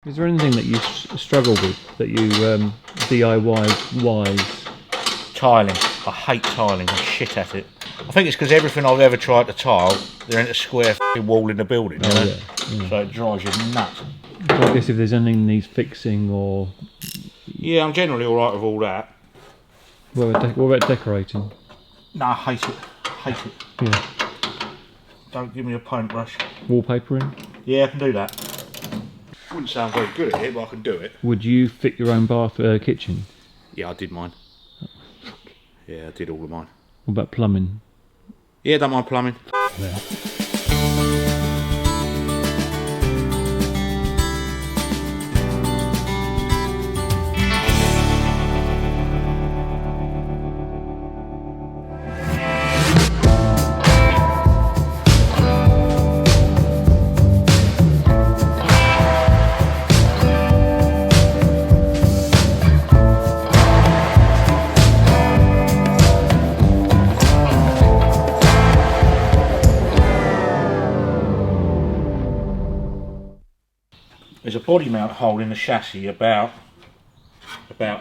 Is there anything that you struggle with, that you DIY-wise? Tiling. I hate tiling. I'm shit at it. I think it's because everything I've ever tried to tile, they're in a square wall in the building, you know? Yeah. So it drives you nuts. So I guess if there's anything that needs fixing or... Yeah, I'm generally alright with all that. What about decorating? No, I hate it. Hate it. Yeah. Don't give me a paintbrush. Wallpapering? Yeah, I can do that. Wouldn't sound very good at it, but I can do it. Would you fit your own kitchen? Yeah, I did mine. Yeah, I did all of mine. What about plumbing? Yeah, don't mind plumbing. Yeah. There's a body mount hole in the chassis about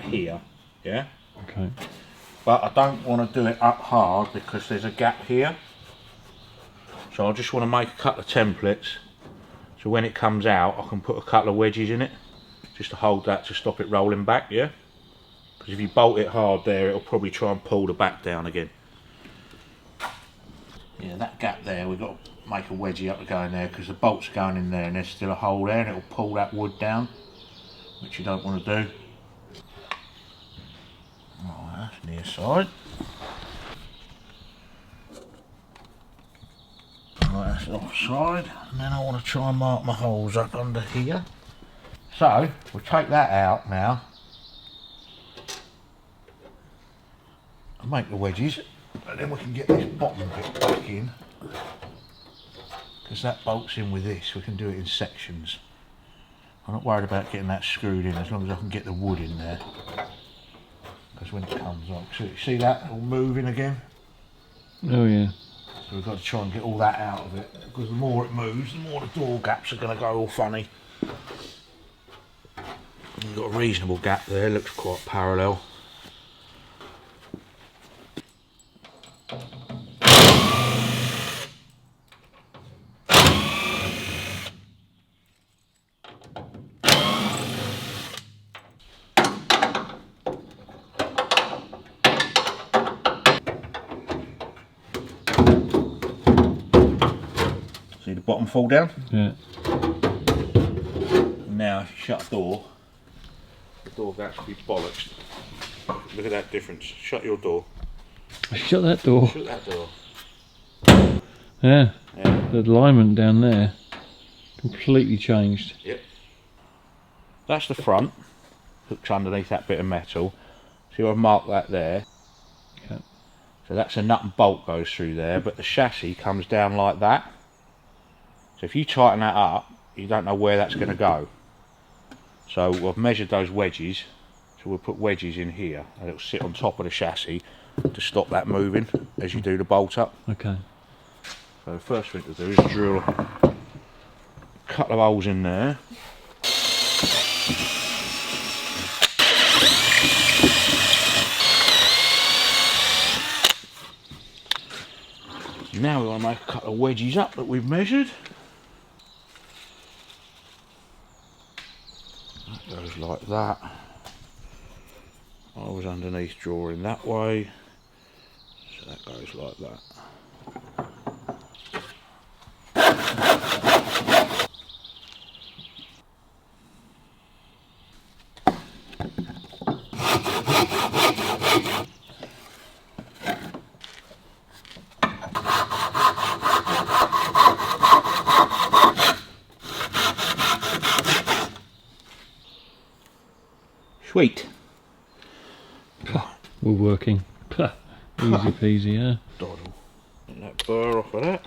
here, yeah? Okay. But I don't want to do it up hard because there's a gap here. So I just want to make a couple of templates so when it comes out I can put a couple of wedges in it just to hold that to stop it rolling back, yeah? Because if you bolt it hard there it'll probably try and pull the back down again. Yeah, that gap there, we've got to make a wedgie up to go in there because the bolt's going in there and there's still a hole there and it'll pull that wood down, which you don't want to do. Oh, that's near side. Right, that's offside, and then I want to try and mark my holes up under here. So, we'll take that out now and make the wedges, and then we can get this bottom bit back in. Because that bolts in with this, we can do it in sections. I'm not worried about getting that screwed in as long as I can get the wood in there. Because when it comes up, so you see that all moving again? Oh yeah. So we've got to try and get all that out of it. Because the more it moves, the more the door gaps are going to go all funny. You've got a reasonable gap there, looks quite parallel. See the bottom fall down? Yeah. Now if you shut the door gaps will be bollocks. Look at that difference. Shut your door. Shut that door. Shut that door. Yeah. The alignment down there completely changed. Yep. That's the front, hooked underneath that bit of metal. See, I've marked that there. Okay. So that's a nut and bolt goes through there, but the chassis comes down like that. So if you tighten that up, you don't know where that's going to go. So I've measured those wedges, so we'll put wedges in here, and it'll sit on top of the chassis to stop that moving as you do the bolt up. Okay. So the first thing to do is drill a couple of holes in there. Now we want to make a couple of wedges up that we've measured. That goes like that. I was underneath drawing that way, so that goes like that. Sweet. We're working. Easy peasy, yeah. Doddle. Get that burr off of that.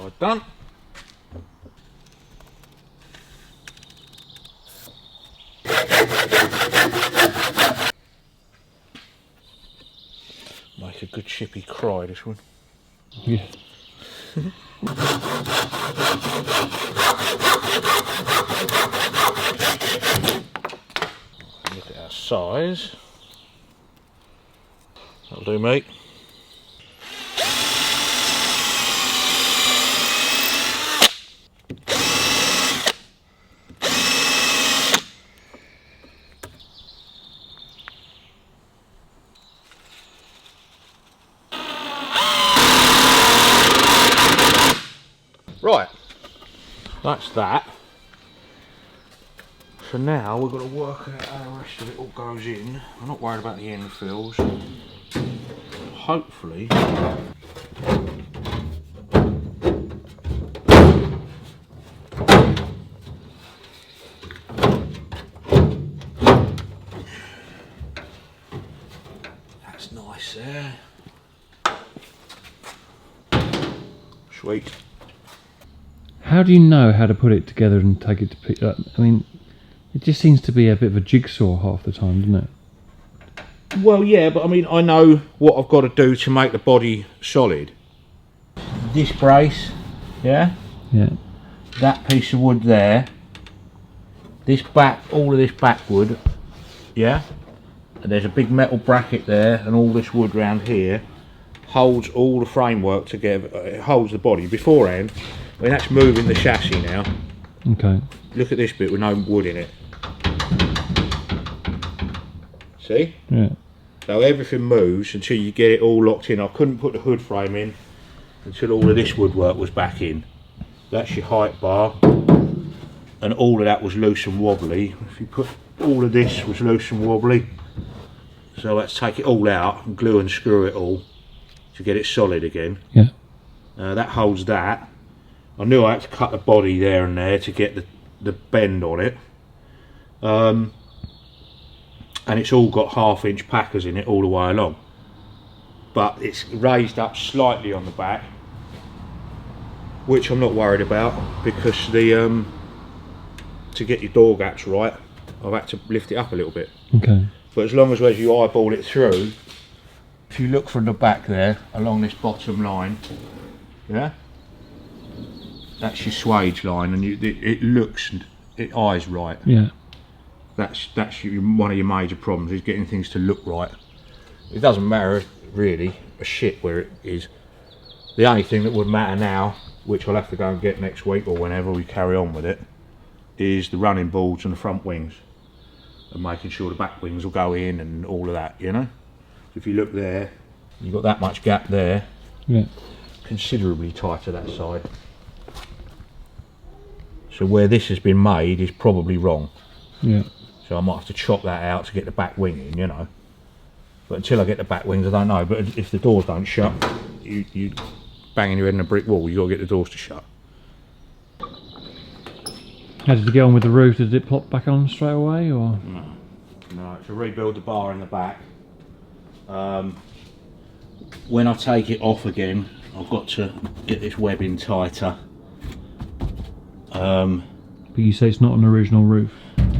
side done. Make a good chippy cry, this one. Yeah. Look at our size. That'll do, mate. Right, that's that. So now we've got to work out how the rest of it all goes in. I'm not worried about the end fills. Hopefully, that's nice there. Sweet. How do you know how to put it together and take it to pick up? I mean, it just seems to be a bit of a jigsaw half the time, doesn't it? Well, yeah, but I mean, I know what I've got to do to make the body solid. This brace, yeah? Yeah. That piece of wood there. This back, all of this back wood, yeah? And there's a big metal bracket there, and all this wood round here holds all the framework together. It holds the body. Beforehand, I mean, that's moving the chassis now. Okay. Look at this bit with no wood in it. See? Yeah. So everything moves until you get it all locked in. I couldn't put the hood frame in until all of this woodwork was back in. That's your height bar, and all of that was loose and wobbly. If you put all of this was loose and wobbly, so let's take it all out and glue and screw it all to get it solid again. Yeah. That holds that. I knew I had to cut the body there and there to get the bend on it. And it's all got 1/2 inch packers in it all the way along. But it's raised up slightly on the back, which I'm not worried about, because the to get your door gaps right, I've had to lift it up a little bit. Okay. But as long as you eyeball it through, if you look from the back there, along this bottom line, yeah, that's your swage line, and it looks, it eyes right. Yeah. That's one of your major problems, is getting things to look right. It doesn't matter really a shit where it is. The only thing that would matter now, which I'll have to go and get next week or whenever we carry on with it, is the running boards and the front wings, and making sure the back wings will go in and all of that, you know. So if you look there, you've got that much gap there. Yeah. Considerably tighter that side. So where this has been made is probably wrong. Yeah. So I might have to chop that out to get the back wing in, you know. But until I get the back wings, I don't know. But if the doors don't shut, you banging your head in a brick wall. You got to get the doors to shut. How did you get on with the roof? Did it pop back on straight away, or? No. To rebuild the bar in the back. When I take it off again, I've got to get this webbing tighter. But you say it's not an original roof.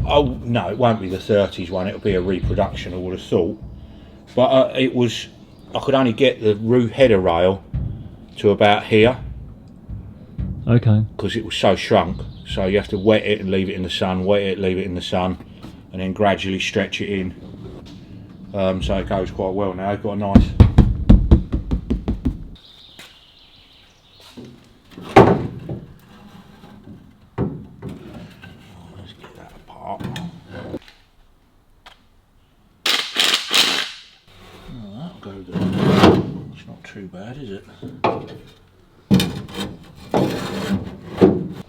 Oh no, it won't be the 30s one. It'll be a reproduction, I would have thought. But I could only get the roof header rail to about here. Okay. Because it was so shrunk. So you have to wet it and leave it in the sun, wet it, leave it in the sun, and then gradually stretch it in. So it goes quite well now. It's got a nice. Let's get that apart. Oh, that'll go there. It's not too bad, is it?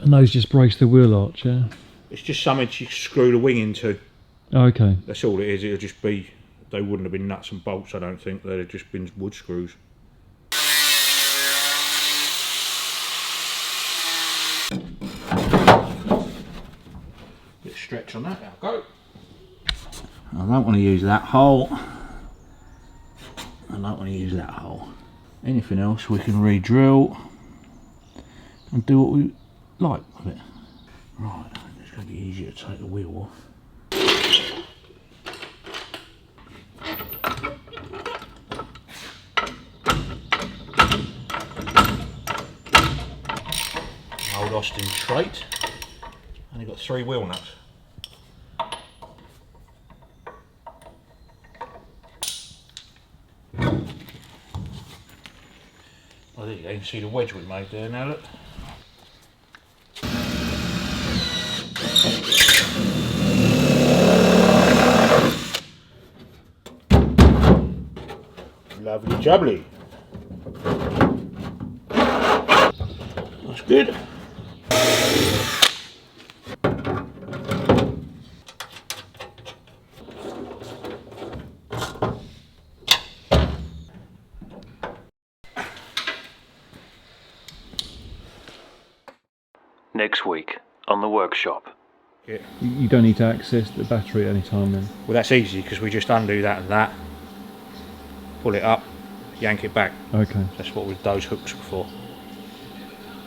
And those just brace the wheel arch, yeah? It's just something to screw the wing into. Oh, okay. That's all it is. It'll just be, they wouldn't have been nuts and bolts, I don't think. They'd have just been wood screws. Bit of stretch on that, now go. I don't want to use that hole. I don't want to use that hole. Anything else we can re-drill. and do what we like with it. Right, it's going to be easier to take the wheel off. Old Austin straight, and you've got 3 wheel nuts. Oh, there you go, you can see the wedge we made there now, look. Lovely jubbly. That's good. Next week on the workshop. Yeah. You don't need to access the battery at any time then? Well, that's easy because we just undo that and that, pull it up, yank it back. Okay. That's what those hooks are for.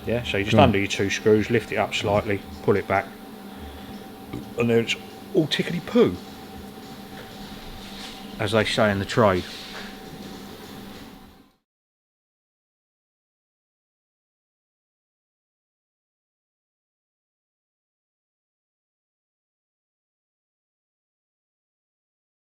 Yeah, so you just Right. undo your 2 screws, lift it up slightly, pull it back, and then it's all tickety poo, as they say in the trade.